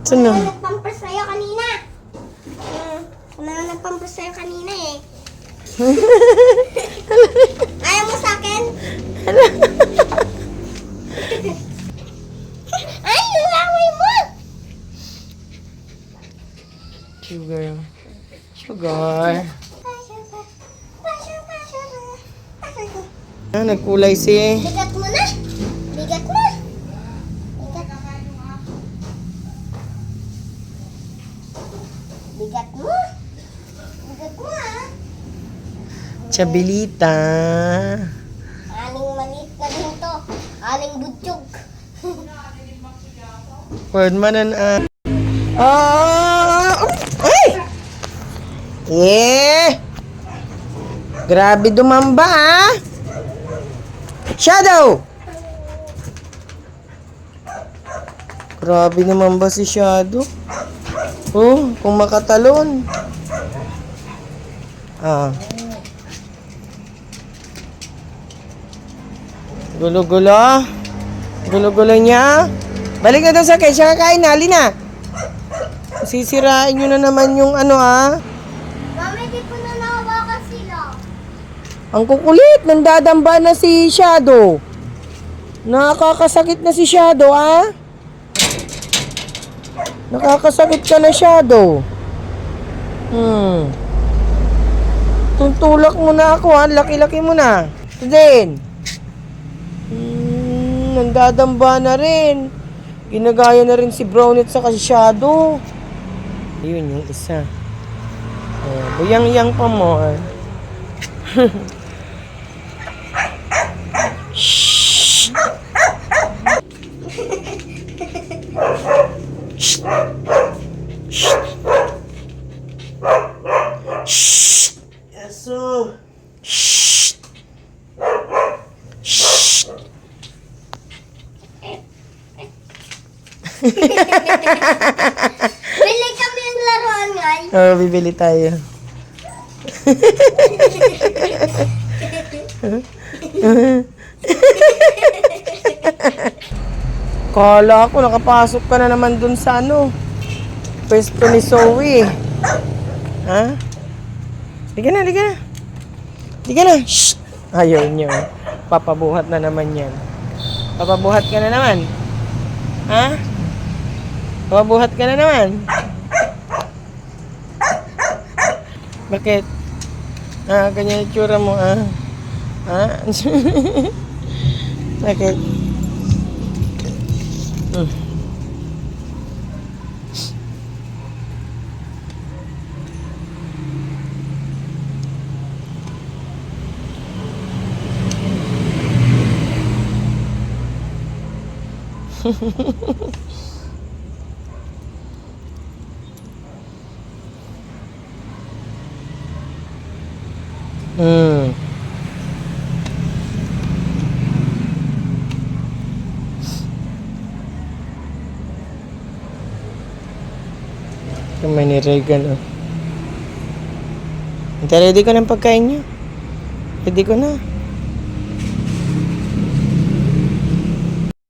Sino? Wala nagpampers sa'yo kanina. Wala nagpampers sa'yo kanina eh. Ayaw mo sa akin? Ay, yung laway mo! Sugar. Sugar. Nagkulay si... Bigat mo na! Bigat mo! Bigat. Bigat mo! Bigat mo ah! Chabilita. Aling maliit na din to. Aling butchog. Word manan ay! Grabe dumamba ah! Shadow! Grabe naman ba si Shadow? Oh, kung makatalon. Gulo-gulo. Gulo-gulo niya. Balik na daw sa kay siya kakain na. Halina. Sisirain nyo na naman yung ano ah. Mami, di ko na nahawakan sila. Ang kukulit. Nandadamba na si Shadow. Nakakasakit na si Shadow ah. Nakakasakit ka na Shadow. Tuntulak mo na ako ha. Laki-laki mo na. Ito din. Nandadamba na rin. Ginagaya na rin si Brownit sa si Shadow. Ayun yung isa. Buyang-yang pa mo. Shhh. Shhh. Shhh. Yaso. Shhh. Shhh. Bili kami yung laruan ngayon. Bibili tayo. Kala ko nakapasok ka na naman dun sa ano, pwesto ni Zoe. Ha? Liga na, liga na. Liga na. Shh! Ayaw niyo. Papabuhat na naman yan. Papabuhat ka na naman. Ha? Papabuhat ka na naman. Bakit? Ganyan yung tsura mo, ha? Bakit? May niregan oh. Ready ko ng pagkain niyo. Ready ko na.